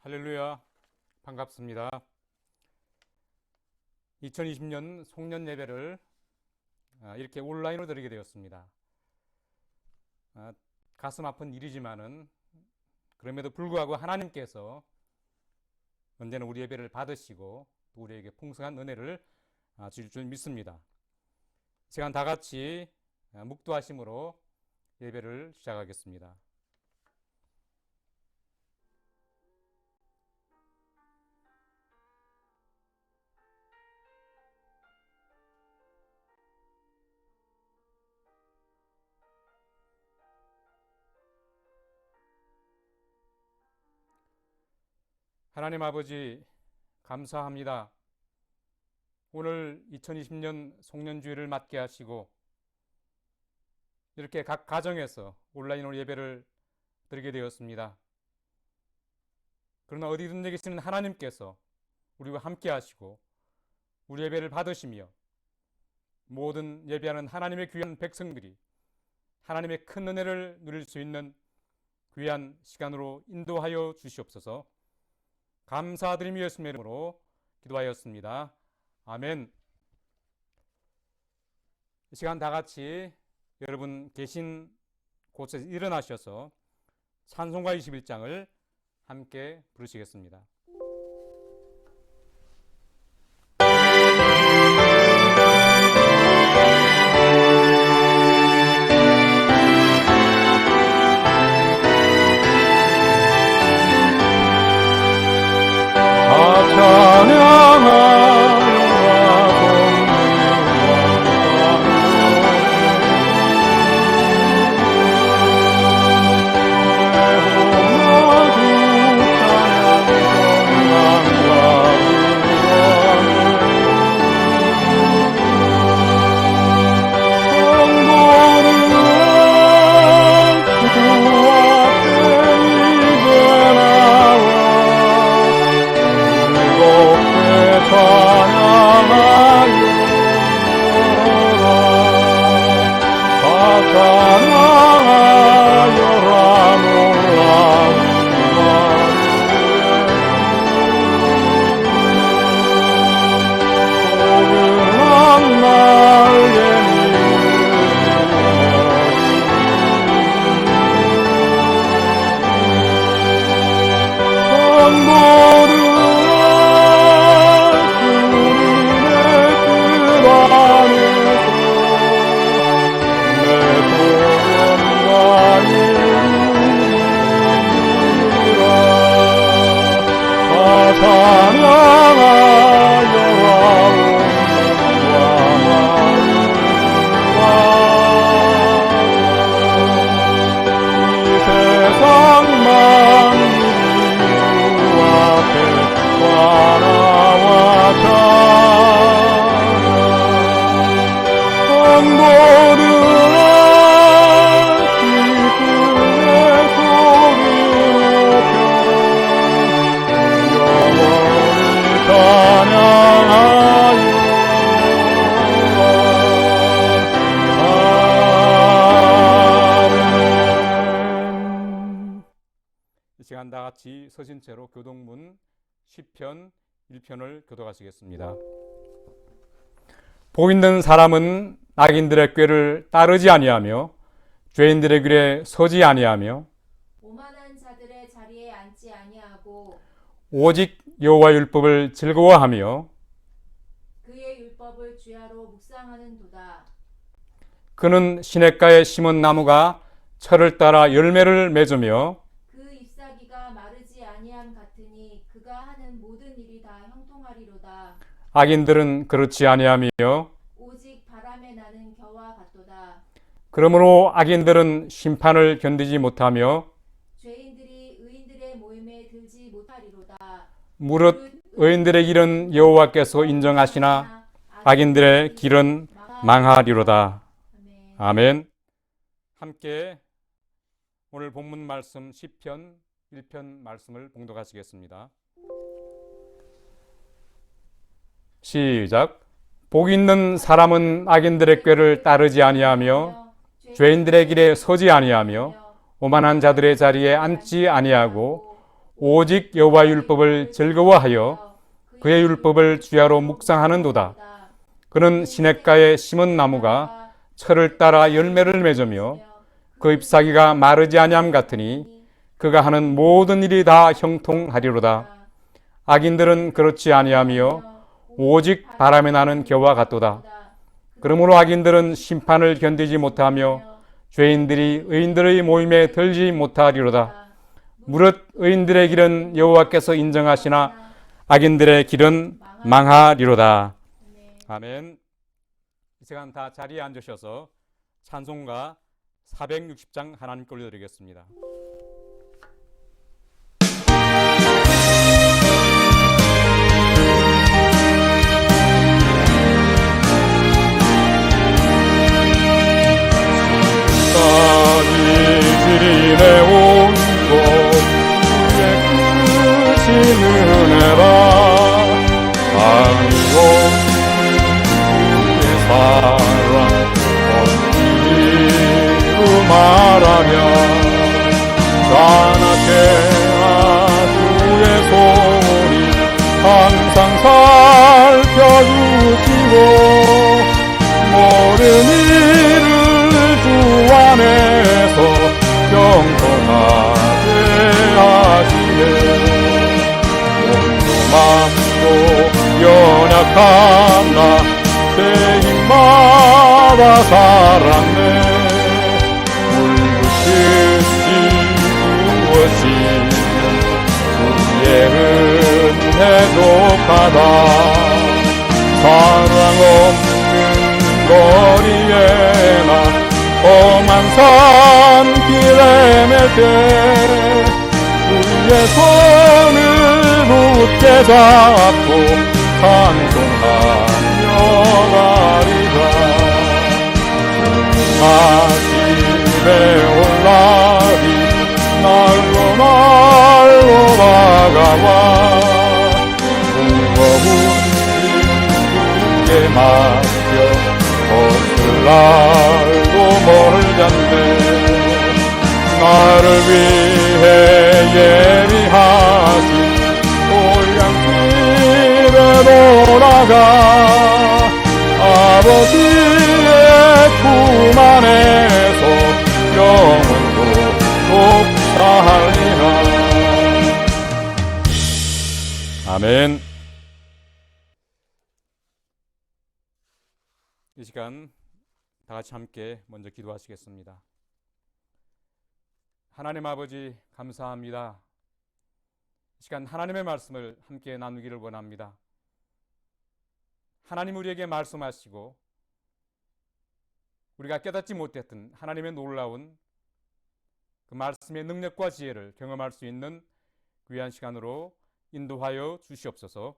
할렐루야, 반갑습니다. 2020년 송년 예배를 이렇게 온라인으로 드리게 되었습니다. 가슴 아픈 일이지만은 그럼에도 불구하고 하나님께서 언제나 우리 예배를 받으시고 또 우리에게 풍성한 은혜를 주실 줄 믿습니다. 시간 다 같이 묵도하심으로 예배를 시작하겠습니다. 하나님 아버지, 감사합니다. 오늘 2020년 송년주일을 맞게 하시고 이렇게 각 가정에서 온라인으로 예배를 드리게 되었습니다. 그러나 어디든지 계시는 하나님께서 우리와 함께 하시고 우리 예배를 받으시며 모든 예배하는 하나님의 귀한 백성들이 하나님의 큰 은혜를 누릴 수 있는 귀한 시간으로 인도하여 주시옵소서. 감사드리며 예수님의 이름으로 기도하였습니다. 아멘. 이 시간 다 같이 여러분 계신 곳에서 일어나셔서 찬송가 21장을 함께 부르시겠습니다. 찬양하여 이 시간 다 같이 서신 채로 교동문 10편 1편을 교독하시겠습니다. 복 있는 사람은 악인들의 꾀를 따르지 아니하며 죄인들의 길에 서지 아니하며 오만한 자들의 자리에 앉지 아니하고 오직 여호와의 율법을 즐거워하며 그의 율법을 주야로 묵상하는도다. 그는 시냇가에 심은 나무가 철을 따라 열매를 맺으며 그 잎사귀가 마르지 아니함 같으니 그가 하는 모든 일이 다 형통하리로다. 악인들은 그렇지 아니하며 오직 바람에 나는 겨와 같도다. 그러므로 악인들은 심판을 견디지 못하며 죄인들이 의인들의 모임에 들지 못하리로다. 무릇 의인들의 길은 여호와께서 인정하시나 악인들의 길은 망하리로다. 아멘. 함께 오늘 본문 말씀 10편 1편 말씀을 봉독하시겠습니다. 시작. 복 있는 사람은 악인들의 꾀를 따르지 아니하며 죄인들의 길에 서지 아니하며 오만한 자들의 자리에 앉지 아니하고 오직 여호와의 율법을 즐거워하여 그의 율법을 주야로 묵상하는도다. 그는 시냇가에 심은 나무가 철을 따라 열매를 맺으며 그 잎사귀가 마르지 아니함 같으니 그가 하는 모든 일이 다 형통하리로다. 악인들은 그렇지 아니하며 오직 바람에 나는 겨와 같도다. 그러므로 악인들은 심판을 견디지 못하며 죄인들이 의인들의 모임에 들지 못하리로다. 무릇 의인들의 길은 여호와께서 인정하시나 악인들의 길은 망하리로다. 아멘. 이 시간 다 자리에 앉으셔서 찬송가 460장 하나님께 올려드리겠습니다. 지리네 온곳 깨끗이 은혜라 아니요 주의 사랑 어찌로 말하면 자나케나 주의 손이 항상 살펴주시고 모든 일을 주 안에서 영원하게 하시네. 몸도 마음도 연약한 나 내 힘마다 사랑내 물붓듯이 부어지는 우리의 은혜 높아다. 사랑 없는 거리에 나 험한 산 길에 맬 때 우리의 손을 굳게 잡고 찬송하며 가리라. 마집에 올라리 날로 날로 다가와 무거운 짐 주께 맡겨 벗을 날도 멀잖네. 나를 위해 예비하신 올양길에 돌아가 아버지의 품 안에서 영원토록 살리라. 아멘. 이 시간 다 같이 함께 먼저 기도하시겠습니다. 하나님 아버지 감사합니다. 이 시간 하나님의 말씀을 함께 나누기를 원합니다. 하나님 우리에게 말씀하시고 우리가 깨닫지 못했던 하나님의 놀라운 그 말씀의 능력과 지혜를 경험할 수 있는 귀한 시간으로 인도하여 주시옵소서.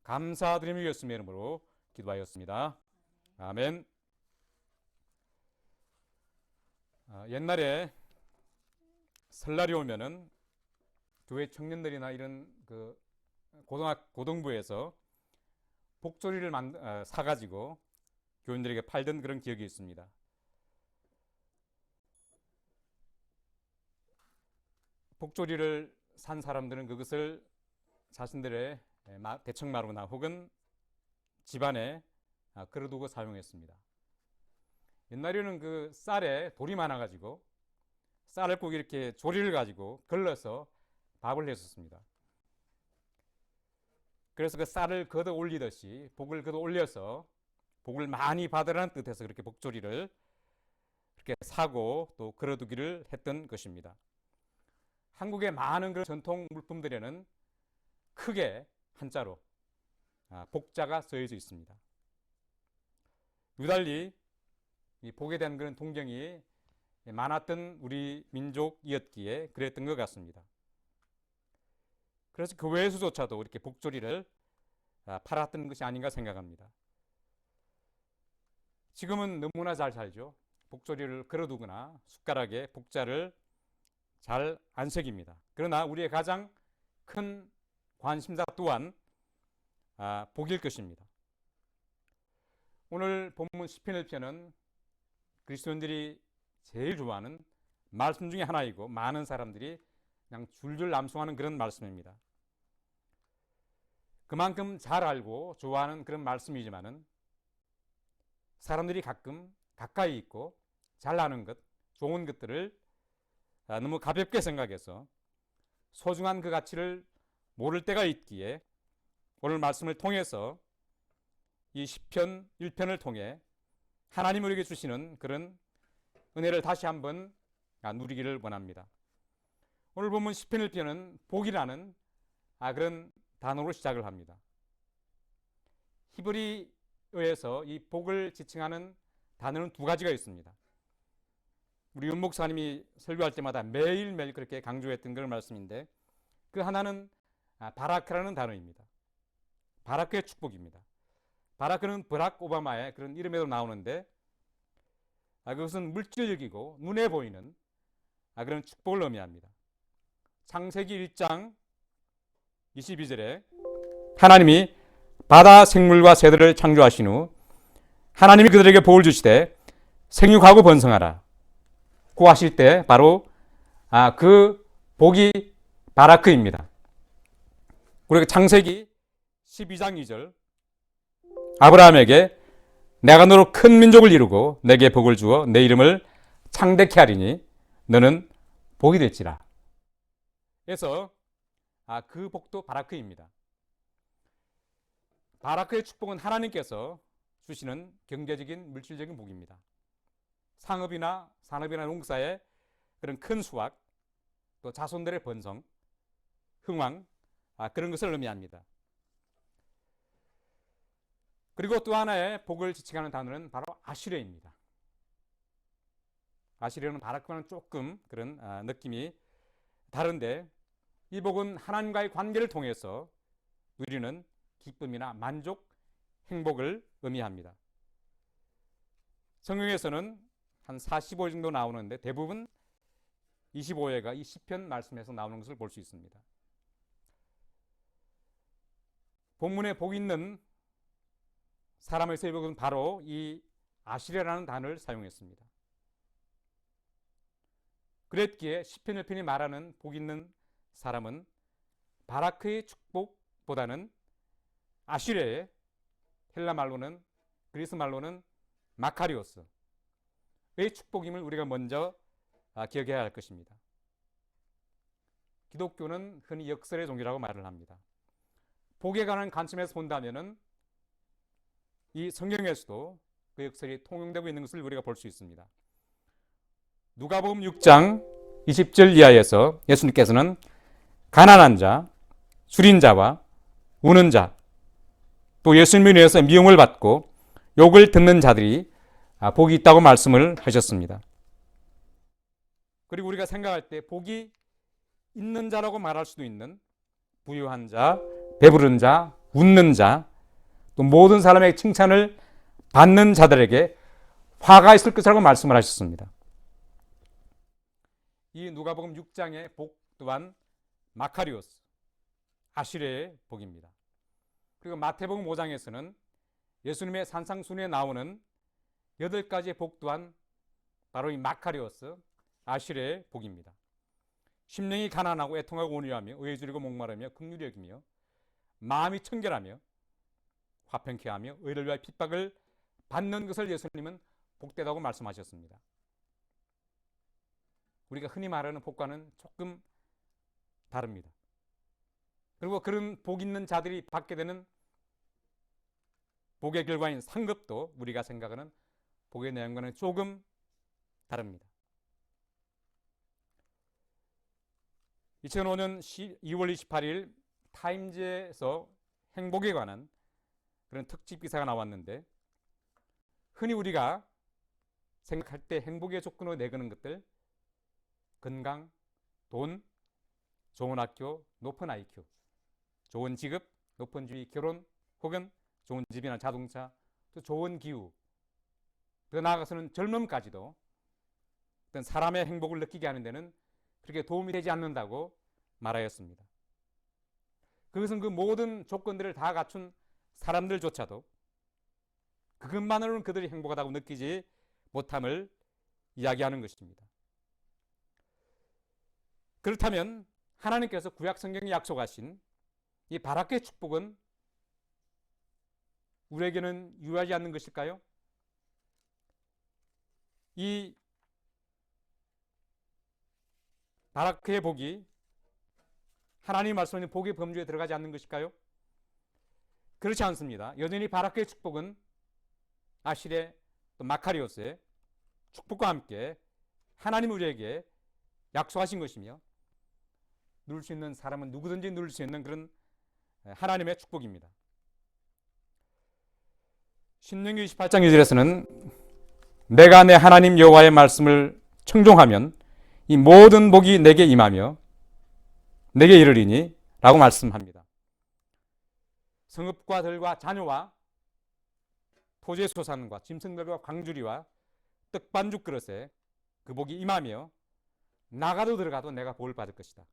감사드리며 예수님의 이름으로 기도하였습니다. 아멘. 옛날에 설날이 오면은 교회 청년들이나 이런 그 고등부에서 복조리를 사가지고 교인들에게 팔던 그런 기억이 있습니다. 복조리를 산 사람들은 그것을 자신들의 대청마루나 혹은 집안에 걸어두고 사용했습니다. 옛날에는 그 쌀에 돌이 많아가지고 쌀을 꼭 이렇게 조리를 가지고 걸러서 밥을 했었습니다. 그래서 그 쌀을 걷어 올리듯이 복을 걷어 올려서 복을 많이 받으라는 뜻에서 그렇게 복조리를 그렇게 사고 또 걸어두기를 했던 것입니다. 한국의 많은 그런 전통 물품들에는 크게 한자로 복자가 쓰여져 있습니다. 유달리 이 복에 대한 그런 동경이 많았던 우리 민족이었기에 그랬던 것 같습니다. 그래서 교회에서조차도 이렇게 복조리를 팔았던 것이 아닌가 생각합니다. 지금은 너무나 잘 살죠. 복조리를 걸어두거나 숟가락에 복자를 잘 안 새깁니다. 그러나 우리의 가장 큰 관심사 또한 복일 것입니다. 오늘 본문 시편 1편은 그리스도인들이 제일 좋아하는 말씀 중에 하나이고 많은 사람들이 그냥 줄줄 암송하는 그런 말씀입니다. 그만큼 잘 알고 좋아하는 그런 말씀이지만은 사람들이 가끔 가까이 있고 잘 아는 것, 좋은 것들을 너무 가볍게 생각해서 소중한 그 가치를 모를 때가 있기에 오늘 말씀을 통해서 이 시편 1편을 통해 하나님 우리에게 주시는 그런 은혜를 다시 한번 누리기를 원합니다. 오늘 보면 시편 1편은 복이라는 그런 단어로 시작을 합니다. 히브리어에서 이 복을 지칭하는 단어는 두 가지가 있습니다. 우리 윤 목사님이 설교할 때마다 매일매일 그렇게 강조했던 그런 말씀인데 그 하나는 바라크라는 단어입니다. 바라크의 축복입니다. 바라크는 버락 오바마의 그런 이름에도 나오는데 그것은 물질적이고 눈에 보이는 그런 축복을 의미합니다. 창세기 1장 22절에 하나님이 바다 생물과 새들을 창조하신 후 하나님이 그들에게 복을 주시되 생육하고 번성하라 고 하실 때 바로 그 복이 바라크입니다. 그리고 창세기 12장 2절 아브라함에게 내가 너로 큰 민족을 이루고 내게 복을 주어 내 이름을 창대케 하리니 너는 복이 될지라. 그래서 그 복도 바라크입니다. 바라크의 축복은 하나님께서 주시는 경제적인 물질적인 복입니다. 상업이나 산업이나 농사의 그런 큰 수확, 또 자손들의 번성, 흥왕 그런 것을 의미합니다. 그리고 또 하나의 복을 지칭하는 단어는 바로 아시레입니다. 아시레는 바라크와는 조금 그런 느낌이 다른데 이 복은 하나님과의 관계를 통해서 누리는 기쁨이나 만족, 행복을 의미합니다. 성경에서는 한 45회 정도 나오는데 대부분 25회가 이 시편 말씀에서 나오는 것을 볼 수 있습니다. 본문에 복 있는 사람의 세력은 바로 이 아시레라는 단어를 사용했습니다. 그랬기에 시편 1편이 말하는 복 있는 사람은 바라크의 축복보다는 아시레의 헬라 말로는 그리스 말로는 마카리오스의 축복임을 우리가 먼저 기억해야 할 것입니다. 기독교는 흔히 역설의 종교라고 말을 합니다. 복에 관한 관점에서 본다면은 이 성경에서도 그 역설이 통용되고 있는 것을 우리가 볼 수 있습니다. 누가복음 6장 20절 이하에서 예수님께서는 가난한 자, 술인 자와 우는 자, 또 예수님에 의해서 미움을 받고 욕을 듣는 자들이 복이 있다고 말씀을 하셨습니다. 그리고 우리가 생각할 때 복이 있는 자라고 말할 수도 있는 부유한 자, 배부른 자, 웃는 자, 또 모든 사람의 칭찬을 받는 자들에게 화가 있을 것이라고 말씀을 하셨습니다. 이 누가복음 6장의 복 또한 마카리오스, 아시레의 복입니다. 그리고 마태복음 5장에서는 예수님의 산상순에 나오는 8가지의 복 또한 바로 이 마카리오스, 아시레의 복입니다. 심령이 가난하고 애통하고 온유하며 의에 줄이고 목마르며 긍휼히 여기며 마음이 청결하며 화평케 하며 의를 위하여 핍박을 받는 것을 예수님은 복되다고 말씀하셨습니다. 우리가 흔히 말하는 복과는 조금 다릅니다. 그리고 그런 복 있는 자들이 받게 되는 복의 결과인 상급도 우리가 생각하는 복의 내용과는 조금 다릅니다. 2005년 2월 28일 타임즈에서 행복에 관한 그런 특집 기사가 나왔는데, 흔히 우리가 생각할 때 행복의 조건으로 내거는 것들, 건강, 돈, 좋은 학교, 높은 IQ, 좋은 직업, 높은 지위, 결혼, 혹은 좋은 집이나 자동차, 또 좋은 기후, 더 나아가서는 젊음까지도 어떤 사람의 행복을 느끼게 하는 데는 그렇게 도움이 되지 않는다고 말하였습니다. 그것은 그 모든 조건들을 다 갖춘 사람들조차도 그것만으로는 그들이 행복하다고 느끼지 못함을 이야기하는 것입니다. 그렇다면 하나님께서 구약 성경에 약속하신 이 바라크의 축복은 우리에게는 유효하지 않는 것일까요? 이 바라크의 복이 하나님 말씀하신 복의 범주에 들어가지 않는 것일까요? 그렇지 않습니다. 여전히 바라크의 축복은 아실의 또 마카리오스의 축복과 함께 하나님 우리에게 약속하신 것이며, 누릴 수 있는 사람은 누구든지 누릴 수 있는 그런 하나님의 축복입니다. 신명기 28장 2절에서는 내가 내 하나님 여호와의 말씀을 청종하면 이 모든 복이 내게 임하며 내게 이르리니 라고 말씀합니다. 성읍과 들과 자녀와 토지의 소산과 짐승들과 광주리와 떡반죽 그릇에 그 복이 임하며 나가도 들어가도 내가 복을 받을 것이다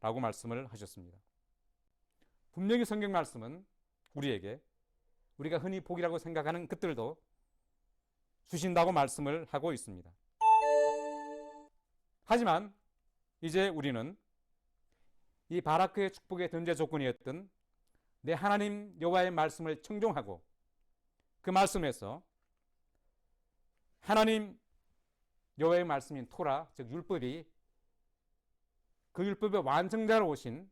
라고 말씀을 하셨습니다. 분명히 성경 말씀은 우리에게 우리가 흔히 복이라고 생각하는 것들도 주신다고 말씀을 하고 있습니다. 하지만 이제 우리는 이 바라크의 축복의 전제 조건이었던 내 하나님 여호와의 말씀을 청종하고 그 말씀에서 하나님 여호와의 말씀인 토라, 즉 율법이 그 율법의 완성자로 오신,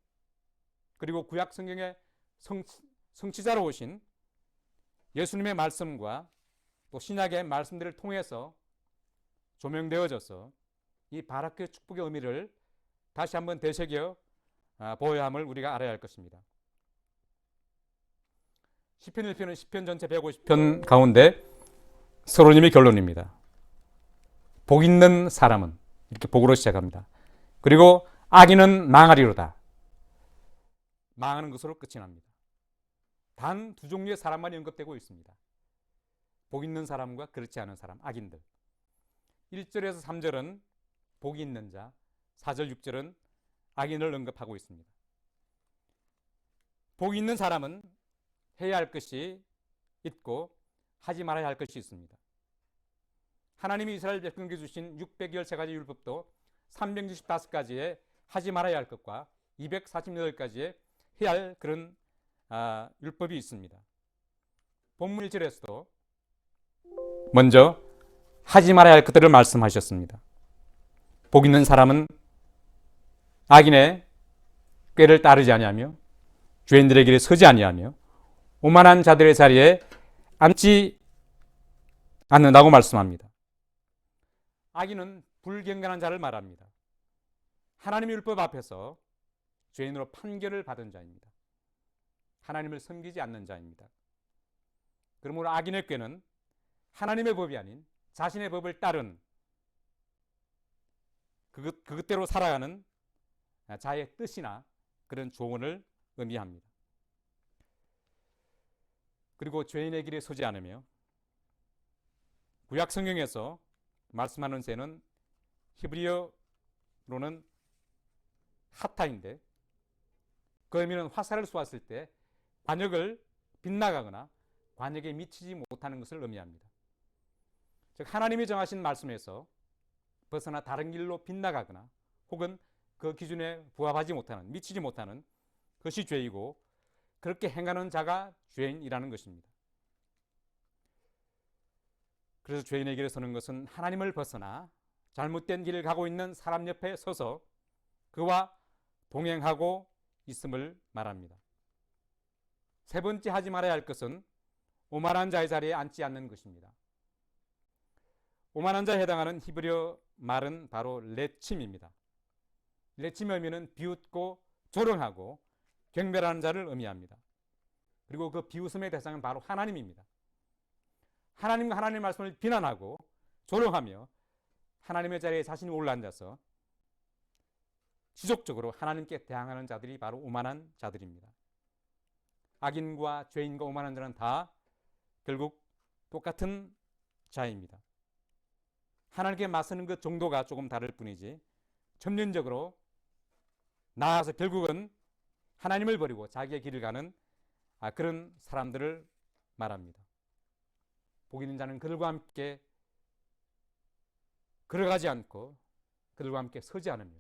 그리고 구약 성경의 성취자로 오신 예수님의 말씀과 또 신약의 말씀들을 통해서 조명되어져서 이 바라크의 축복의 의미를 다시 한번 되새겨 보아야 함을 우리가 알아야 할 것입니다. 시편 1편은 시편 전체 150편 가운데 서론님의 결론입니다. 복 있는 사람은, 이렇게 복으로 시작합니다. 그리고 악인은 망하리로다. 망하는 것으로 끝이 납니다. 단 두 종류의 사람만 언급되고 있습니다. 복 있는 사람과 그렇지 않은 사람, 악인들. 1절에서 3절은 복이 있는 자, 4절, 6절은 악인을 언급하고 있습니다. 복이 있는 사람은 해야 할 것이 있고 하지 말아야 할 것이 있습니다. 하나님이 이스라엘 백성에게 주신 613가지 율법도 365가지의 하지 말아야 할 것과 248가지의 해야 할 그런 율법이 있습니다. 본문 1절에서도 먼저 하지 말아야 할 것들을 말씀하셨습니다. 복 있는 사람은 악인의 꾀를 따르지 아니하며 죄인들의 길에 서지 아니하며 오만한 자들의 자리에 앉지 않는다고 말씀합니다. 악인은 불경건한 자를 말합니다. 하나님의 율법 앞에서 죄인으로 판결을 받은 자입니다. 하나님을 섬기지 않는 자입니다. 그러므로 악인의 꾀는 하나님의 법이 아닌 자신의 법을 따른 그것대로 살아가는 자의 뜻이나 그런 조언을 의미합니다. 그리고 죄인의 길에 서지 않으며, 구약 성경에서 말씀하는 죄는 히브리어 원어로는 하타인데 그 의미는 화살을 쏘았을 때 관역을 빗나가거나 관역에 미치지 못하는 것을 의미합니다. 즉 하나님이 정하신 말씀에서 벗어나 다른 길로 빗나가거나 혹은 그 기준에 부합하지 못하는, 미치지 못하는 것이 죄이고 그렇게 행하는 자가 죄인이라는 것입니다. 그래서 죄인의 길에 서는 것은 하나님을 벗어나 잘못된 길을 가고 있는 사람 옆에 서서 그와 동행하고 있음을 말합니다. 세 번째 하지 말아야 할 것은 오만한 자의 자리에 앉지 않는 것입니다. 오만한 자에 해당하는 히브리어 말은 바로 레침입니다. 레침의 의미는 비웃고 조롱하고 경멸하는 자를 의미합니다. 그리고 그 비웃음의 대상은 바로 하나님입니다. 하나님과 하나님의 말씀을 비난하고 조롱하며 하나님의 자리에 자신이 올라앉아서 지속적으로 하나님께 대항하는 자들이 바로 오만한 자들입니다. 악인과 죄인과 오만한 자는 다 결국 똑같은 자입니다. 하나님께 맞서는 그 정도가 조금 다를 뿐이지 점진적으로 나아가서 결국은 하나님을 버리고 자기의 길을 가는 그런 사람들을 말합니다. 복 있는 자는 그들과 함께 걸어가지 않고 그들과 함께 서지 않으며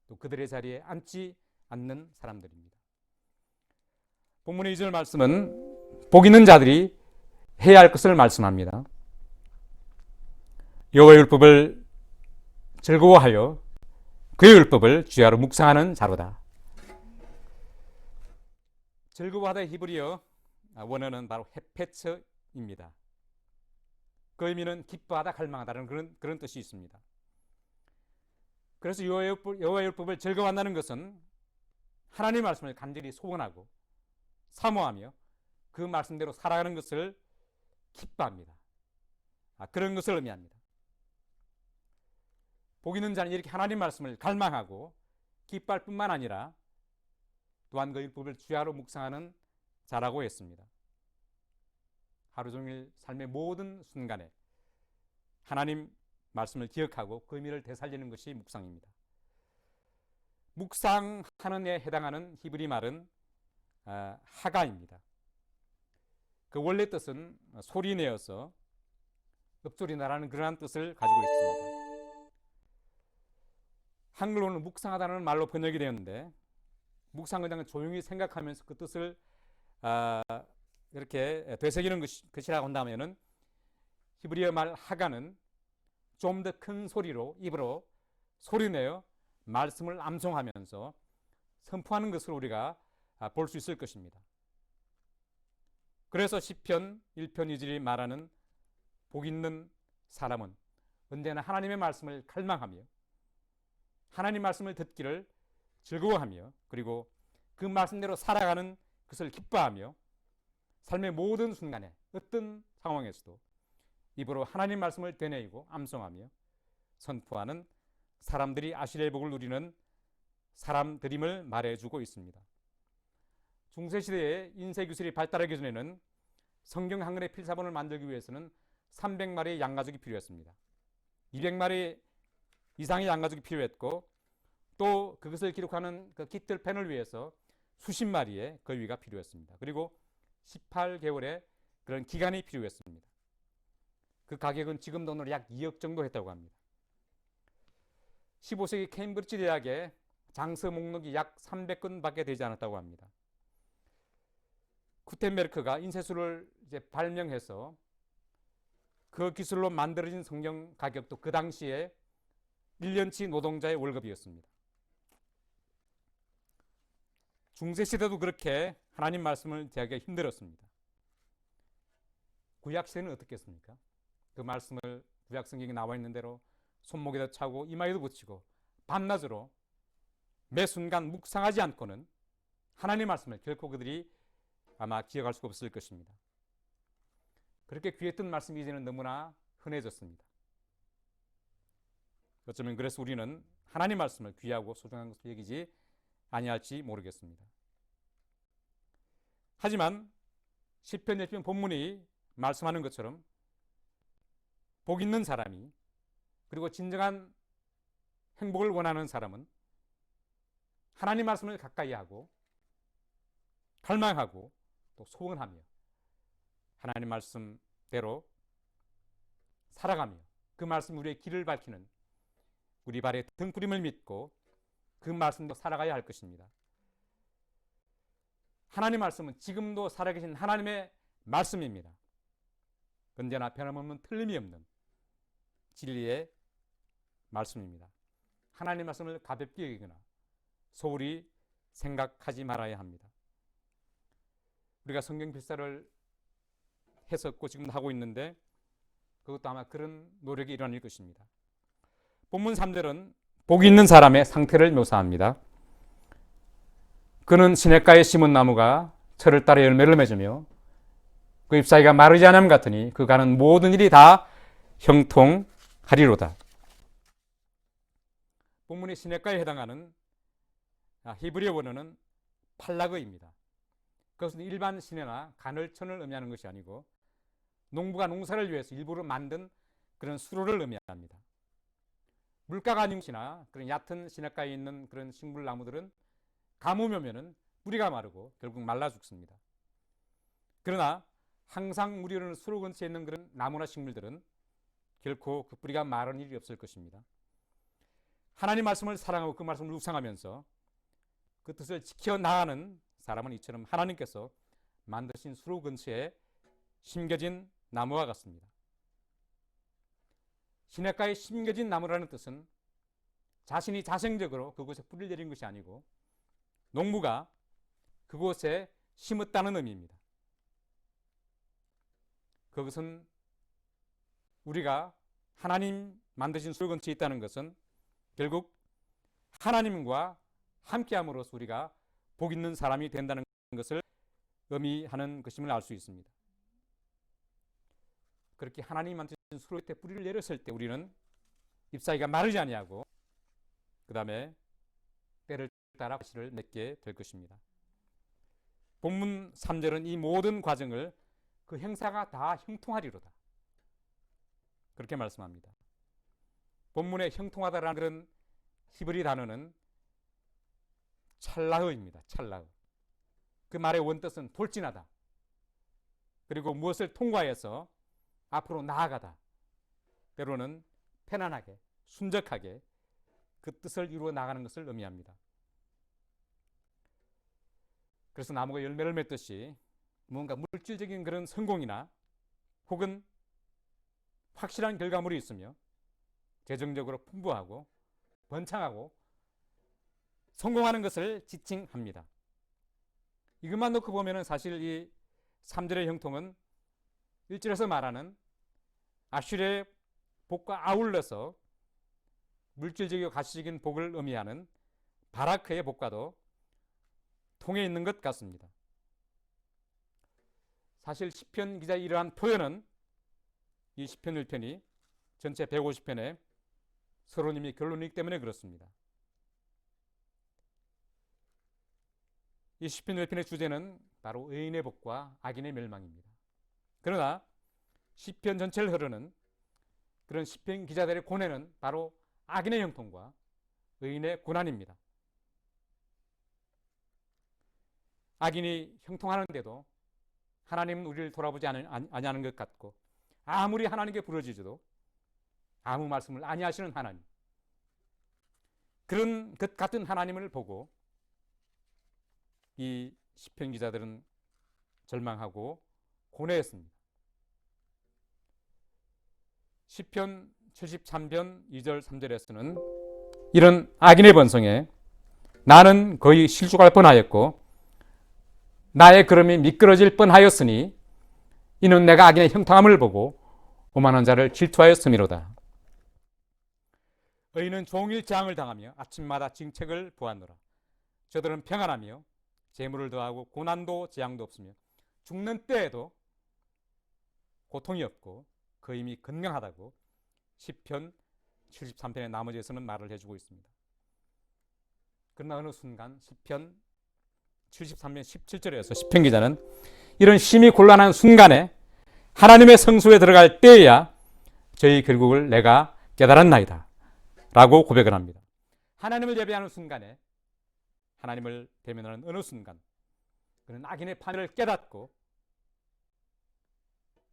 또 그들의 자리에 앉지 않는 사람들입니다. 본문의 2절 말씀은 복 있는 자들이 해야 할 것을 말씀합니다. 여호와의 율법을 즐거워하여 그의 율법을 주야로 묵상하는 자로다. 즐거워하다의 히브리어 원어는 바로 헤페츠입니다. 그 의미는 기뻐하다, 갈망하다는 그런 뜻이 있습니다. 그래서 여호와의 율법을 즐거워한다는 것은 하나님의 말씀을 간절히 소원하고 사모하며 그 말씀대로 살아가는 것을 기뻐합니다. 그런 것을 의미합니다. 복 있는 자는 이렇게 하나님 말씀을 갈망하고 기뻐할 뿐만 아니라 또한 그 율법을 주야로 묵상하는 자라고 했습니다. 하루 종일 삶의 모든 순간에 하나님 말씀을 기억하고 그 의미를 되살리는 것이 묵상입니다. 묵상하는 데 해당하는 히브리 말은 하가입니다. 그 원래 뜻은 소리내어서 읍소리나라는 그러한 뜻을 가지고 있습니다. 한글로는 묵상하다는 말로 번역이 되었는데 묵상은 그냥 조용히 생각하면서 그 뜻을 이렇게 되새기는 것이라고 한다면은 히브리어 말 하가는 좀 더 큰 소리로 입으로 소리내어 말씀을 암송하면서 선포하는 것을 우리가 볼 수 있을 것입니다. 그래서 시편 1편 2절이 말하는 복 있는 사람은 언제나 하나님의 말씀을 갈망하며 하나님 말씀을 듣기를 즐거워하며 그리고 그 말씀대로 살아가는 것을 기뻐하며 삶의 모든 순간에 어떤 상황에서도 입으로 하나님 말씀을 되뇌이고 암송하며 선포하는 사람들이 아시리의 복을 누리는 사람들임을 말해주고 있습니다. 중세시대에 인쇄기술이 발달하기 전에는 성경 한 권의 필사본을 만들기 위해서는 300마리의 양가죽이 필요했습니다. 200마리 이상의 양가죽이 필요했고 또 그것을 기록하는 그 깃들 펜을 위해서 수십 마리의 거위가 필요했습니다. 그리고 18개월의 그런 기간이 필요했습니다. 그 가격은 지금 돈으로 약 2억 정도 했다고 합니다. 15세기 케임브리지 대학에 장서 목록이 약 300건밖에 되지 않았다고 합니다. 구텐베르크가 인쇄술을 이제 발명해서 그 기술로 만들어진 성경 가격도 그 당시에 1년치 노동자의 월급이었습니다. 중세시대도 그렇게 하나님 말씀을 대하기가 힘들었습니다. 구약시대는 어떻겠습니까? 그 말씀을 구약성경에 나와 있는 대로 손목에다 차고 이마에도 붙이고 밤낮으로 매 순간 묵상하지 않고는 하나님 말씀을 결코 그들이 아마 기억할 수가 없을 것입니다. 그렇게 귀했던 말씀이 이제는 너무나 흔해졌습니다. 어쩌면 그래서 우리는 하나님 말씀을 귀하고 소중한 것으로 여기지 아니할지 모르겠습니다. 하지만 시편 1편 본문이 말씀하는 것처럼 복 있는 사람이 그리고 진정한 행복을 원하는 사람은 하나님 말씀을 가까이 하고 갈망하고 또 소원하며 하나님 말씀대로 살아가며 그 말씀 우리의 길을 밝히는 우리 발의 등불임을 믿고 그 말씀대로 살아가야 할 것입니다. 하나님 말씀은 지금도 살아계신 하나님의 말씀입니다. 언제나 변함없는 틀림이 없는 진리의 말씀입니다. 하나님 말씀을 가볍게 여기거나 소홀히 생각하지 말아야 합니다. 우리가 성경 필사를 했었고 지금 하고 있는데 그것도 아마 그런 노력이 일어날 것입니다. 본문 3절은 복이 있는 사람의 상태를 묘사합니다. 그는 시냇가에 심은 나무가 철을 따라 열매를 맺으며 그 잎사귀가 마르지 않음 같으니 그가 하는 모든 일이 다 형통하리로다. 본문의 시냇가에 해당하는 히브리어 원어는 팔라그입니다. 그것은 일반 시내나 간헐천을 의미하는 것이 아니고 농부가 농사를 위해서 일부러 만든 그런 수로를 의미합니다. 물가가 아닌 곳이나 그런 얕은 시냇가에 있는 그런 식물 나무들은 가뭄이 오면은 뿌리가 마르고 결국 말라 죽습니다. 그러나 항상 물이 흐르는 수로 근처에 있는 그런 나무나 식물들은 결코 그 뿌리가 마른 일이 없을 것입니다. 하나님 말씀을 사랑하고 그 말씀을 묵상하면서 그 뜻을 지켜나가는 사람은 이처럼 하나님께서 만드신 수로 근처에 심겨진 나무와 같습니다. 시냇가에 심겨진 나무라는 뜻은 자신이 자생적으로 그곳에 뿌리를 내린 것이 아니고 농부가 그곳에 심었다는 의미입니다. 그것은 우리가 하나님 만드신 수로 근처에 있다는 것은 결국 하나님과 함께함으로써 우리가 복 있는 사람이 된다는 것을 의미하는 것임을 알 수 있습니다. 그렇게 하나님 만드신 수로 때 뿌리를 내렸을 때 우리는 잎사귀가 마르지 아니하고 그 다음에 때를 따라 씨를 맺게 될 것입니다. 본문 3절은 이 모든 과정을 그 행사가 다 형통하리로다 그렇게 말씀합니다. 본문에 형통하다라는 그런 히브리 단어는 찰라흐입니다. 찰라흐. 그 말의 원뜻은 돌진하다. 그리고 무엇을 통과해서 앞으로 나아가다. 때로는 편안하게, 순적하게 그 뜻을 이루어 나가는 것을 의미합니다. 그래서 나무가 열매를 맺듯이 뭔가 물질적인 그런 성공이나 혹은 확실한 결과물이 있으며 재정적으로 풍부하고 번창하고 성공하는 것을 지칭합니다. 이것만 놓고 보면 사실 이 3절의 형통은 1절에서 말하는 아슈르의 복과 아울러서 물질적이고 가시적인 복을 의미하는 바라크의 복과도 통해 있는 것 같습니다. 사실 시편 기자의 이러한 표현은 이 시편 1편이 전체 150편의 서론임이 결론이기 때문에 그렇습니다. 이 시편 1편의 주제는 바로 의인의 복과 악인의 멸망입니다. 그러나 시편 전체를 흐르는 그런 시편 기자들의 고뇌는 바로 악인의 형통과 의인의 고난입니다. 악인이 형통하는데도 하나님은 우리를 돌아보지 아니하는 것 같고 아무리 하나님께 부르짖어도 아무 말씀을 아니하시는 하나님, 그런 것 같은 하나님을 보고 이 시편 기자들은 절망하고 고뇌했습니다. 시편 73편 2절 3절에서는 이런 악인의 번성에 나는 거의 실족할 뻔하였고 나의 걸음이 미끄러질 뻔하였으니 이는 내가 악인의 형통함을 보고 오만한 자를 질투하였음이로다. 의인은 종일 재앙을 당하며 아침마다 징책을 보았노라. 저들은 평안하며 재물을 더하고 고난도 재앙도 없으며 죽는 때에도 고통이 없고 그 힘이 건강하다고 시편 73편의 나머지에서는 말을 해주고 있습니다. 그러나 어느 순간 시편 73편 17절에서 시편 기자는 이런 심히 곤란한 순간에 하나님의 성소에 들어갈 때에야 저희 결국을 내가 깨달았나이다 라고 고백을 합니다. 하나님을 예배하는 순간에, 하나님을 대면하는 어느 순간 그는 악인의 판을 깨닫고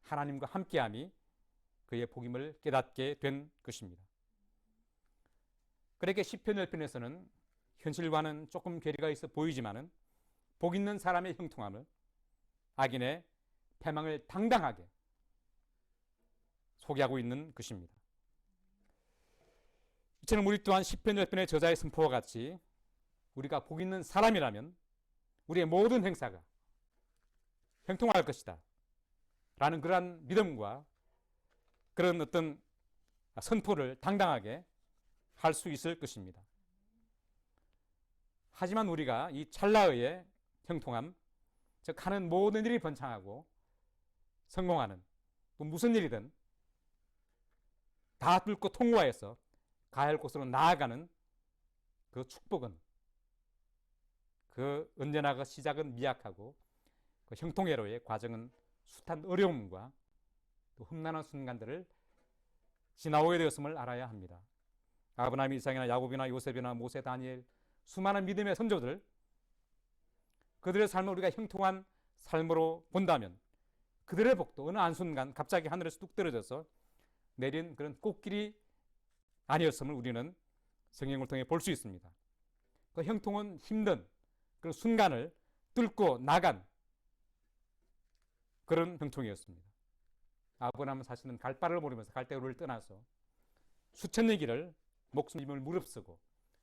하나님과 함께함이 그의 복임을 깨닫게 된 것입니다. 그렇게 시편 1편에서는 현실과는 조금 괴리가 있어 보이지만은 복 있는 사람의 형통함을, 악인의 패망을 당당하게 소개하고 있는 것입니다. 이처럼 우리 또한 시편 1편의 저자의 선포와 같이 우리가 복 있는 사람이라면 우리의 모든 행사가 형통할 것이다 라는 그러한 믿음과 그런 어떤 선포를 당당하게 할 수 있을 것입니다. 하지만 우리가 이 찰나의 형통함, 즉 하는 모든 일이 번창하고 성공하는, 또 무슨 일이든 다 뚫고 통과해서 가야 할 곳으로 나아가는 그 축복은, 그 언제나 그 시작은 미약하고 그 형통회로의 과정은 숱한 어려움과 또 험난한 순간들을 지나오게 되었음을 알아야 합니다. 아브라함, 이삭이나 야곱이나 요셉이나 모세, 다니엘, 수많은 믿음의 선조들, 그들의 삶을 우리가 형통한 삶으로 본다면 그들의 복도 어느 한순간 갑자기 하늘에서 뚝 떨어져서 내린 그런 꽃길이 아니었음을 우리는 성경을 통해 볼 수 있습니다. 그 형통은 힘든 그런 순간을 뚫고 나간 그런 형통이었습니다. 아브라함은 사실은 갈 바를 모르면서 갈대우를 떠나서 수천리 길을 목숨을 무릅쓰고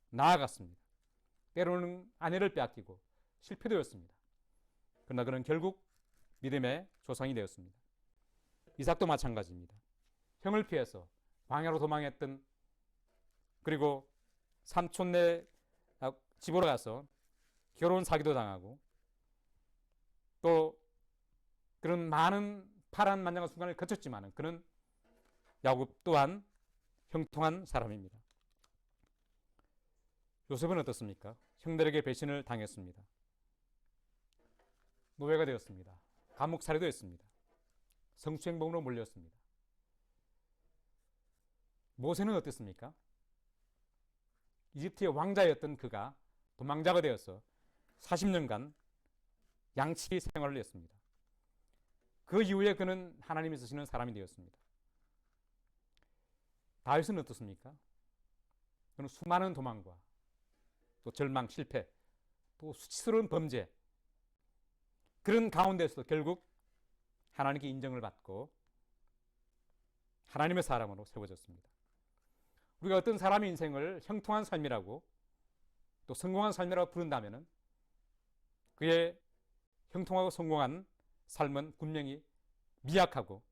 나아갔습니다. 때로는 아내를 빼앗기고 실패되었습니다. 그러나 그는 결국 믿음의 조상이 되었습니다. 이삭도 마찬가지입니다. 형을 피해서 광야로 도망했던, 그리고 삼촌네 집으로 가서 결혼 사기도 당하고 또 그런 많은 파란만장한 순간을 거쳤지만 그는 야곱 또한 형통한 사람입니다. 요셉은 어떻습니까? 형들에게 배신을 당했습니다. 노예가 되었습니다. 감옥 살이도 했습니다. 성추행범으로 몰렸습니다. 모세는 어땠습니까? 이집트의 왕자였던 그가 도망자가 되어서 40년간 양치 생활을 했습니다. 그 이후에 그는 하나님이 쓰시는 사람이 되었습니다. 다윗은 어떻습니까? 그는 수많은 도망과 또 절망, 실패, 또 수치스러운 범죄, 그런 가운데서도 결국 하나님께 인정을 받고 하나님의 사람으로 세워졌습니다. 우리가 어떤 사람의 인생을 형통한 삶이라고 또 성공한 삶이라고 부른다면 그의 형통하고 성공한 삶은 분명히 미약하고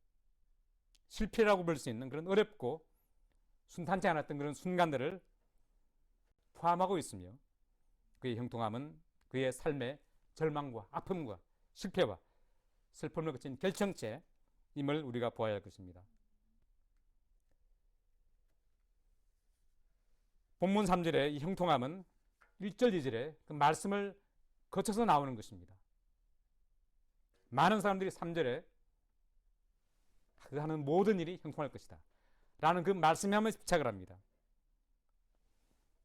실패라고 볼 수 있는 그런 어렵고 순탄치 않았던 그런 순간들을 포함하고 있으며, 그의 형통함은 그의 삶의 절망과 아픔과 실패와 슬픔을 거친 결정체임을 우리가 보아야 할 것입니다. 본문 3절의 이 형통함은 1절, 2절에 그 말씀을 거쳐서 나오는 것입니다. 많은 사람들이 3절에 그 하는 모든 일이 형통할 것이다 라는 그 말씀에 한번 집착을 합니다.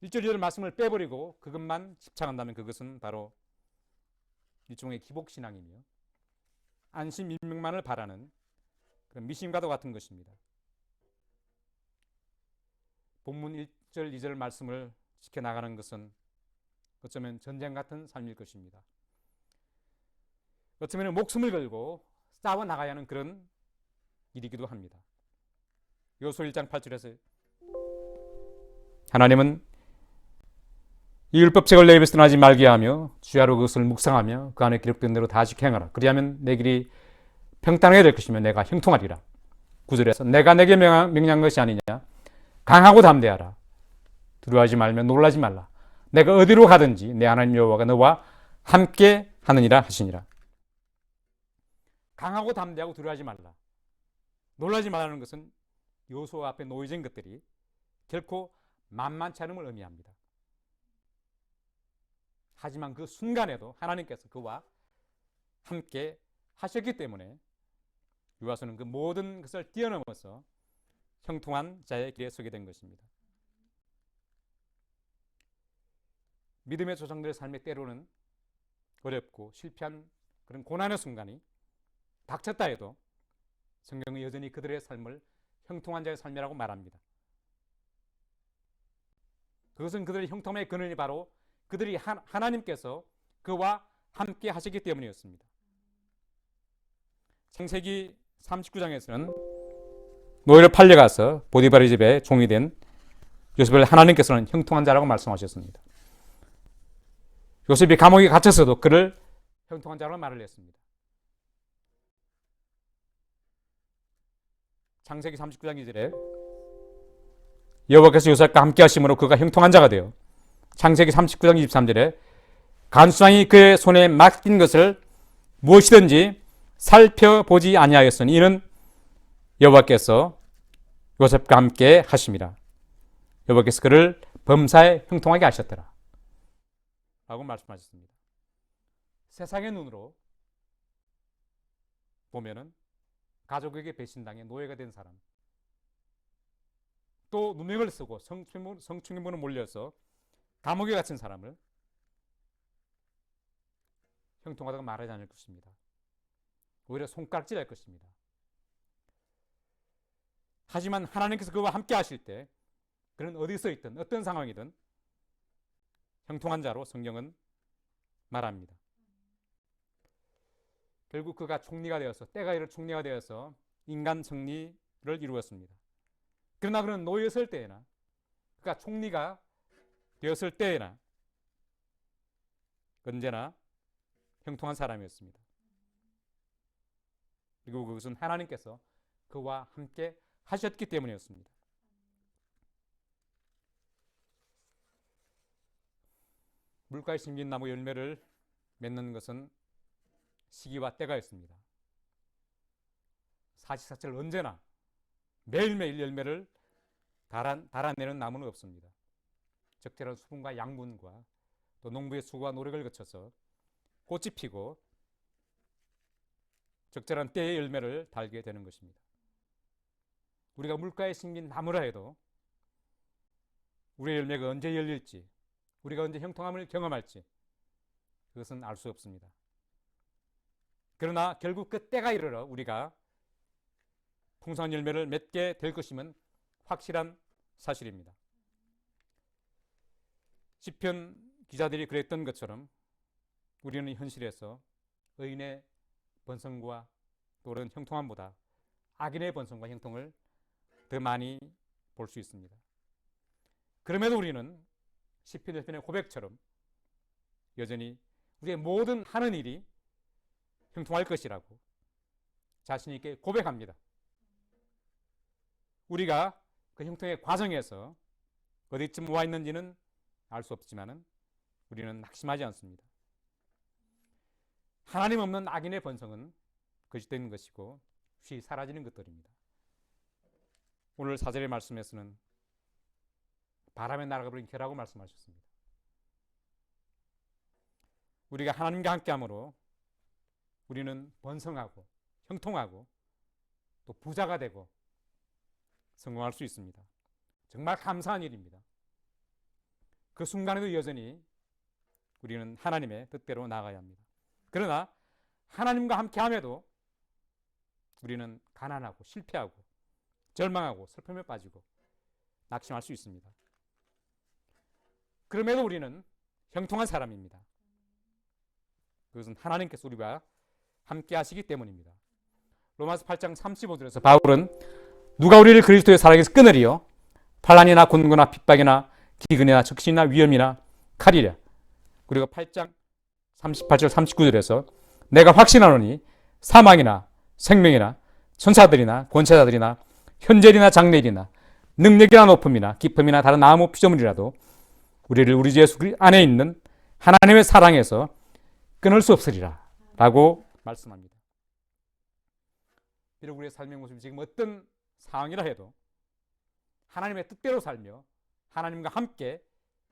1절, 2절 말씀을 빼버리고 그것만 집착한다면 그것은 바로 일종의 기복신앙이며 안심 일명만을 바라는 그런 미신과도 같은 것입니다. 본문 1절, 2절 말씀을 지켜나가는 것은 어쩌면 전쟁 같은 삶일 것입니다. 어쩌면 목숨을 걸고 싸워 나가야 하는 그런 일이기도 합니다. 요소 1장 8절에서 하나님은 이 율법책을 내 입에서 떠나지 말게 하며 주야로 그것을 묵상하며 그 안에 기록된 대로 다 지켜 행하라. 그리하면 내 길이 평탄하게 될 것이며 내가 형통하리라. 9절에서 내가 내게 명령한 것이 아니냐. 강하고 담대하라. 두려워하지 말며 놀라지 말라. 내가 어디로 가든지 내 하나님 여호와가 너와 함께 하느니라 하시니라. 강하고 담대하고 두려워하지 말라. 놀라지 말라는 것은 요소 앞에 놓여진 것들이 결코 만만치 않음을 의미합니다. 하지만 그 순간에도 하나님께서 그와 함께 하셨기 때문에 요하수는 그 모든 것을 뛰어넘어서 형통한 자의 길에 서게 된 것입니다. 믿음의 조상들의 삶에 때로는 어렵고 실패한 그런 고난의 순간이 닥쳤다 해도 성경은 여전히 그들의 삶을 형통한 자의 삶이라고 말합니다. 그것은 그들의 형통의 근원이 바로 그들이 하나님께서 그와 함께 하시기 때문이었습니다. 창세기 39장에서는 노예로 팔려가서 보디발의 집에 종이 된 요셉을 하나님께서는 형통한 자라고 말씀하셨습니다. 요셉이 감옥에 갇혔어도 그를 형통한 자라고 말을 했습니다. 창세기 39장 2절에 여호와께서 요셉과 함께 하심으로 그가 형통한 자가 되어 창세기 39장 23절에 간수장이 그의 손에 맡긴 것을 무엇이든지 살펴보지 아니하였으니 이는 여호와께서 요셉과 함께 하심이라. 여호와께서 그를 범사에 형통하게 하셨더라 라고 말씀하셨습니다. 세상의 눈으로 보면은 가족에게 배신당해 노예가 된 사람, 또 누명을 쓰고 성추행범으로 몰려서 감옥에 갇힌 사람을 형통하다고 말하지 않을 것입니다. 오히려 손가락질할 것입니다. 하지만 하나님께서 그와 함께 하실 때 그는 어디서 있든 어떤 상황이든 형통한 자로 성경은 말합니다. 결국 그가 총리가 되어서 때가 이르 총리가 되어서 인간 정리를 이루었습니다. 그러나 그는 노예였을 때에나 그가 총리가 되었을 때에나 언제나 형통한 사람이었습니다. 그리고 그것은 하나님께서 그와 함께 하셨기 때문이었습니다. 물가에 심긴 나무 열매를 맺는 것은 시기와 때가 있습니다. 사시사철 언제나 매일매일 열매를 달아내는 나무는 없습니다. 적절한 수분과 양분과 또 농부의 수고와 노력을 거쳐서 꽃이 피고 적절한 때의 열매를 달게 되는 것입니다. 우리가 물가에 심긴 나무라 해도 우리의 열매가 언제 열릴지, 우리가 언제 형통함을 경험할지 그것은 알 수 없습니다. 그러나 결국 그 때가 이르러 우리가 풍성한 열매를 맺게 될 것임은 확실한 사실입니다. 시편 기자들이 그랬던 것처럼 우리는 현실에서 의인의 번성과 또는 형통함보다 악인의 번성과 형통을 더 많이 볼 수 있습니다. 그럼에도 우리는 시편 1편의 고백처럼 여전히 우리의 모든 하는 일이 형통할 것이라고 자신 있게 고백합니다. 우리가 그 형통의 과정에서 어디쯤 와 있는지는 알 수 없지만 우리는 낙심하지 않습니다. 하나님 없는 악인의 번성은 거짓된 것이고 쉬 사라지는 것들입니다. 오늘 4절의 말씀에서는 바람에 날아가 버린 겨라고 말씀하셨습니다. 우리가 하나님과 함께함으로 우리는 번성하고 형통하고 또 부자가 되고 성공할 수 있습니다. 정말 감사한 일입니다. 그 순간에도 여전히 우리는 하나님의 뜻대로 나아가야 합니다. 그러나 하나님과 함께함에도 우리는 가난하고 실패하고 절망하고 슬픔에 빠지고 낙심할 수 있습니다. 그럼에도 우리는 형통한 사람입니다. 그것은 하나님께서 우리와 함께 하시기 때문입니다. 로마서 8장 35절에서 바울은 누가 우리를 그리스도의 사랑에서 끊으리요? 환난이나 곤고나 핍박이나 기근이나 적신이나 위험이나 칼이랴. 그리고 8장 38절 39절에서 내가 확신하노니 사망이나 생명이나 천사들이나 권세자들이나 현재일이나 장래일이나 능력이나 높음이나 기쁨이나 다른 아무 피조물이라도 우리를 우리 주 예수 안에 있는 하나님의 사랑에서 끊을 수 없으리라 라고 말씀합니다. 비록 우리의 삶의 모습이 지금 어떤 상황이라 해도 하나님의 뜻대로 살며 하나님과 함께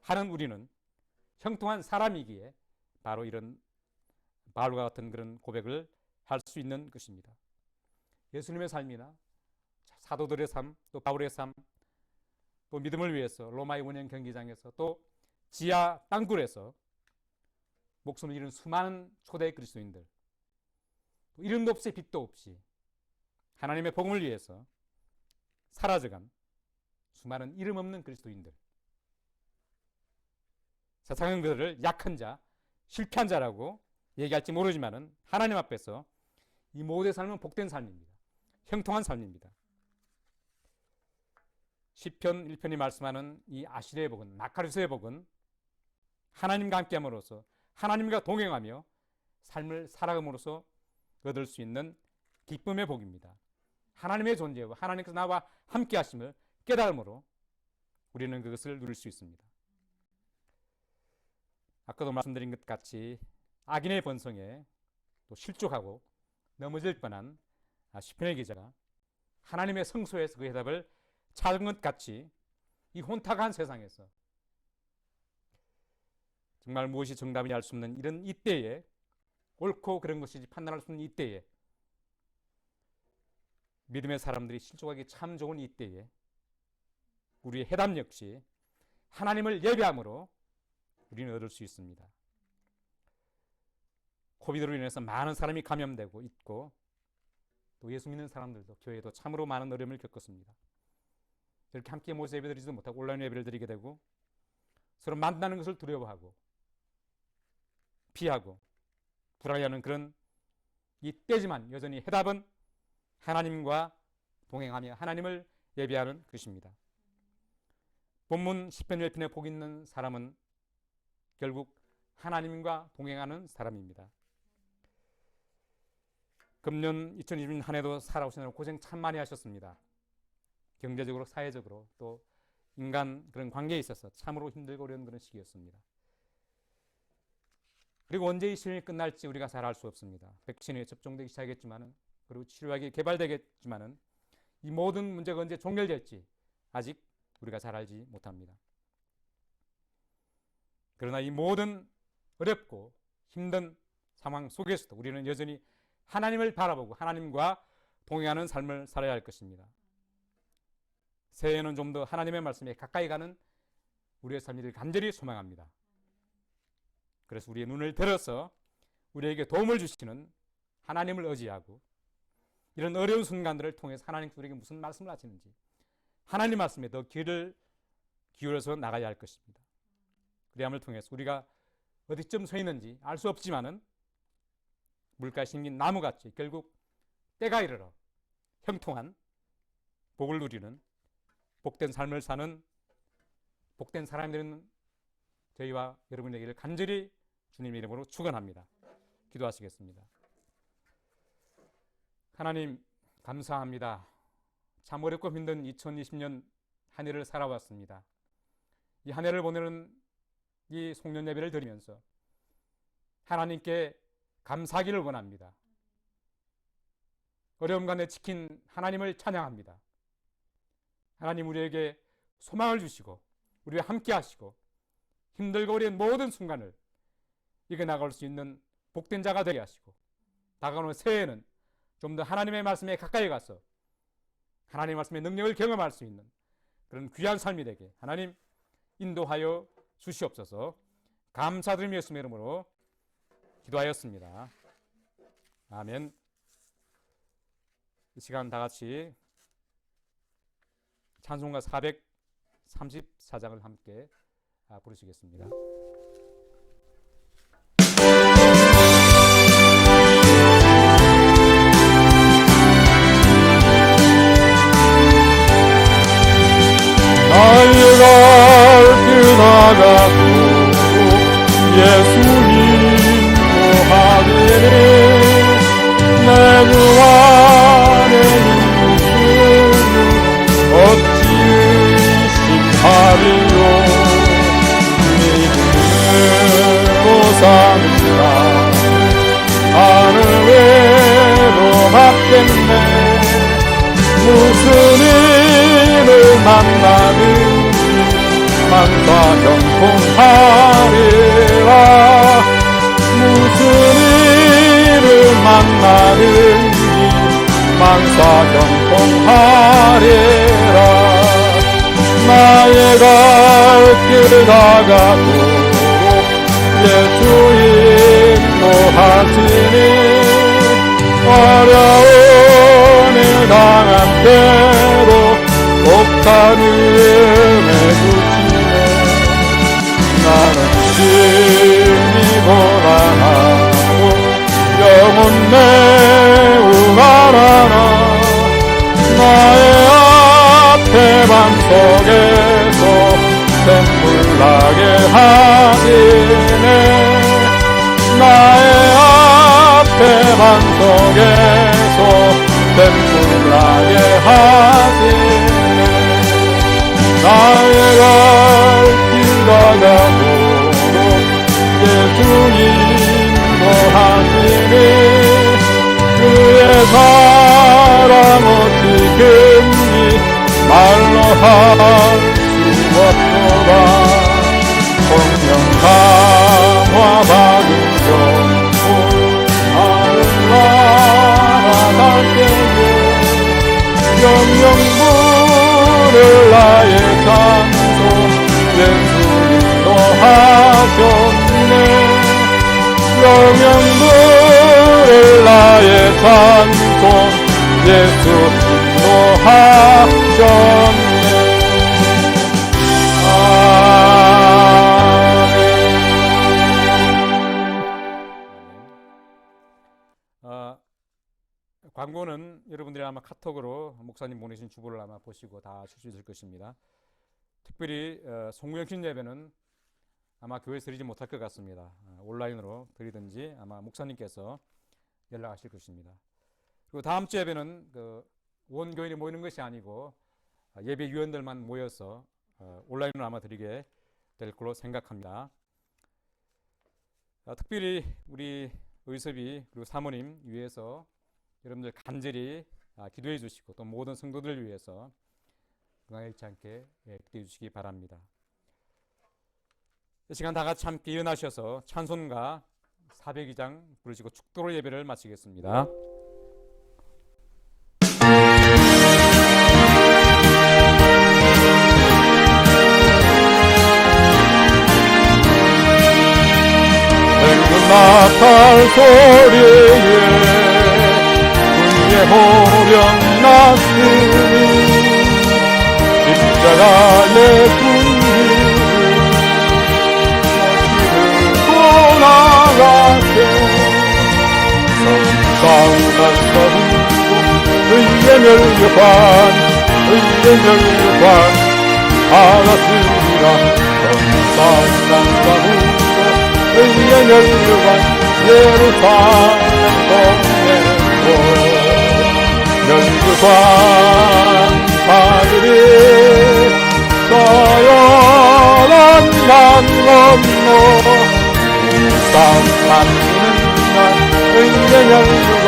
하는 우리는 형통한 사람이기에 바로 이런 바울과 같은 그런 고백을 할 수 있는 것입니다. 예수님의 삶이나 사도들의 삶, 또 바울의 삶, 또 믿음을 위해서 로마의 원형 경기장에서 또 지하 땅굴에서 목숨을 잃은 수많은 초대 그리스도인들, 이름도 없이 빛도 없이 하나님의 복음을 위해서 사라져간 수많은 이름 없는 그리스도인들, 세상은 그들을 약한 자, 실패한 자라고 얘기할지 모르지만은 하나님 앞에서 이 모두의 삶은 복된 삶입니다. 형통한 삶입니다. 시편 1편이 말씀하는 이 아시르의 복은, 마카리스의 복은 하나님과 함께함으로써, 하나님과 동행하며 삶을 살아감으로써 얻을 수 있는 기쁨의 복입니다. 하나님의 존재와 하나님께서 나와 함께 하심을 깨달음으로 우리는 그것을 누릴 수 있습니다. 아까도 말씀드린 것 같이 악인의 번성에 또 실족하고 넘어질 뻔한 시편의 기자가 하나님의 성소에서 그 해답을 찾은 것 같이 이 혼탁한 세상에서 정말 무엇이 정답인지 알 수 없는 이런 이때에, 옳고 그런 것인지 판단할 수 없는 이때에, 믿음의 사람들이 실족하기 참 좋은 이때에 우리의 해답 역시 하나님을 예배함으로 우리는 얻을 수 있습니다. 코비드로 인해서 많은 사람이 감염되고 있고, 또 예수 믿는 사람들도 교회도 참으로 많은 어려움을 겪었습니다. 이렇게 함께 모여서 예배드리지도 못하고 온라인 예배를 드리게 되고, 서로 만나는 것을 두려워하고 피하고 불안해하는 그런 이때지만 여전히 해답은 하나님과 동행하며 하나님을 예배하는 것입니다. 본문 시편 1편에 복 있는 사람은 결국 하나님과 동행하는 사람입니다. 금년 2020년 한 해도 살아오시느라 고생 참 많이 하셨습니다. 경제적으로, 사회적으로, 또 인간 그런 관계에 있어서 참으로 힘들고 어려운 그런 시기였습니다. 그리고 언제 이 시련이 끝날지 우리가 잘 알 수 없습니다. 백신이 접종되기 시작했지만은, 그리고 치료약이 개발되겠지만은 이 모든 문제가 언제 종결될지 아직 우리가 잘 알지 못합니다. 그러나 이 모든 어렵고 힘든 상황 속에서도 우리는 여전히 하나님을 바라보고 하나님과 동행하는 삶을 살아야 할 것입니다. 새해에는 좀 더 하나님의 말씀에 가까이 가는 우리의 삶을 간절히 소망합니다. 그래서 우리의 눈을 들어서 우리에게 도움을 주시는 하나님을 의지하고, 이런 어려운 순간들을 통해서 하나님께서 우리에게 무슨 말씀을 하시는지 하나님 말씀에 더 귀를 기울여서 나가야 할 것입니다. 그리함을 통해서 우리가 어디쯤 서 있는지 알 수 없지만은 물가에 심긴 나무같이 결국 때가 이르러 형통한 복을 누리는 복된 삶을 사는 복된 사람이 되는 저희와 여러분에게를 간절히 주님의 이름으로 축원합니다. 기도하시겠습니다. 하나님, 감사합니다. 참 어렵고 힘든 2020년 한 해를 살아왔습니다. 이 한 해를 보내는 이 송년 예배를 드리면서 하나님께 감사하기를 원합니다. 어려움 가운데 지킨 하나님을 찬양합니다. 하나님, 우리에게 소망을 주시고 우리와 함께 하시고 힘들고 어려운 모든 순간을 이겨나갈 수 있는 복된 자가 되게 하시고, 다가오는 새해에는 좀 더 하나님의 말씀에 가까이 가서 하나님의 말씀의 능력을 경험할 수 있는 그런 귀한 삶이 되게 하나님 인도하여 주시옵소서. 감사드리며 예수님의 이름으로 기도하였습니다. 아멘. 이 시간 다 같이 찬송가 434장을 함께 부르시겠습니다. 나가고 예수님 노하되네 내 주 안에 있으니 어찌 의심하리요 믿음으로 사는가 나는 외로웠겠네 무슨 일을 만나는 망사 경통하리라 무슨 일을 만나는지 망사 경통하리라 나의 갈 길 다가도록 예수 인도하시니 어려운 일 당한 때도 독한 은혜 주시네. 나는 심히 고난하고 영혼 매우 가난하 나의 앞에 반 속에서 샘물 나게 하시네. 나의 앞에 반 속에서 샘물 나게 하시네. 나의 갈 길 다가도록 예수 인도하시니 그의 사랑 어찌 금이 말로 할 수 없도다. 성령 감화 받은 경우 하늘 나아갈 때에 영영 부를 나의 찬송 예수 인도하셨네. 영영 부를 나의 찬송 예수 인도하셨네. 광고는 여러분들이 아마 카톡으로 목사님 보내신 주보를 아마 보시고 다 줄 수 있을 것입니다. 특별히 송구영신 예배는 아마 교회에서 드리지 못할 것 같습니다. 온라인으로 드리든지 아마 목사님께서 연락하실 것입니다. 그리고 다음 주 예배는 온 교인이 모이는 것이 아니고 예배위원들만 모여서 온라인으로 아마 드리게 될 걸로 생각합니다. 특별히 우리 의섭이 그리고 사모님 위해서 여러분들 간절히 기도해 주시고 또 모든 성도들을 위해서 건강 잃지 않게 기도해 주시기 바랍니다. 이 시간 다 같이 함께 일어나셔서 찬송가 402장 부르시고 축도로 예배를 마치겠습니다. 나팔 소리에 주의 호령 났으니 십자가의 분기를 들고 나가세. 성상가서 의의 멸관 받았으리라. 성상가서 의의 멸관 예루살렘 동네로 멸관 받으리. 서연한 난 건너 일상 만드는 날 의의 멸관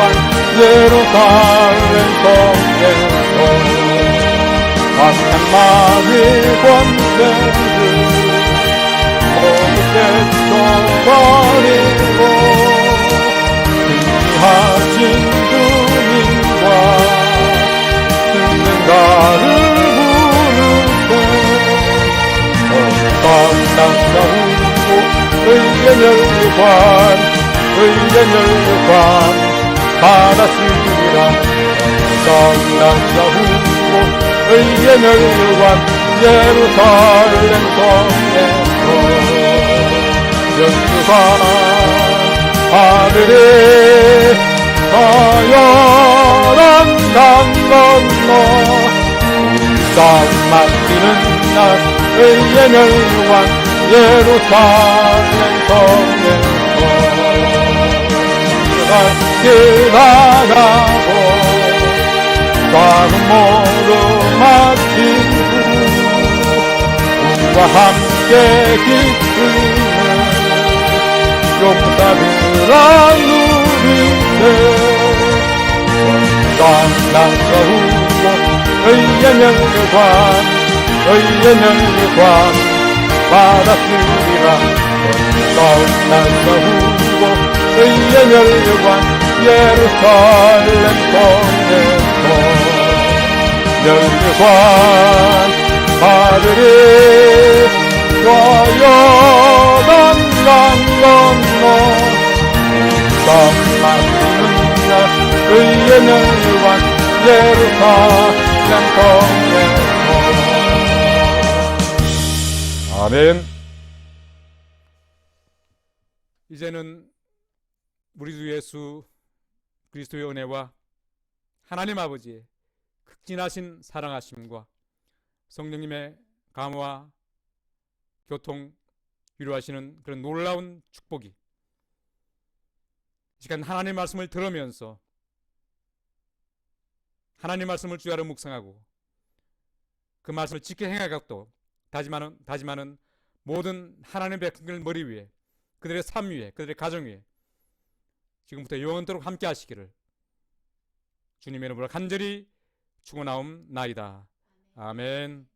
예루살렘 동네로 만남마의 권세를 깨쳐버리고 승리하신 주님과 승능가를 부르세. 땅땅 울고 의의 멸관 받았으리라. 땅땅 울고 의의 멸관 예루살렘 성에서 영광 하늘에 서열한 강 건너 땅 맡기는 날 의의 멸관 예루살렘 성에서 같이 나가고 과금 모두 마친 우리와 함께 기쁘는 용사들아 누리세. 땅땅 서우고 의의 멸관 받았으리라. 땅땅 서우고 의의 멸관 예루살렘 성에서 멸관 받으리. 요단 강 건너 땅 만드는 자 의의 멸관 예루살렘 통에서 아멘. 이제는 우리 주 예수 그리스도의 은혜와 하나님 아버지의 극진하신 사랑하심과 성령님의 감화 교통 위로하시는 그런 놀라운 축복이 이 시간 하나님의 말씀을 들으면서 하나님의 말씀을 주야로 묵상하고 그 말씀을 지켜 행하고 다짐하는 모든 하나님의 백성들 머리 위에 그들의 삶 위에 그들의 가정 위에 지금부터 영원토록 함께 하시기를 주님의 이름으로 간절히 축원하옵나이다. 아멘.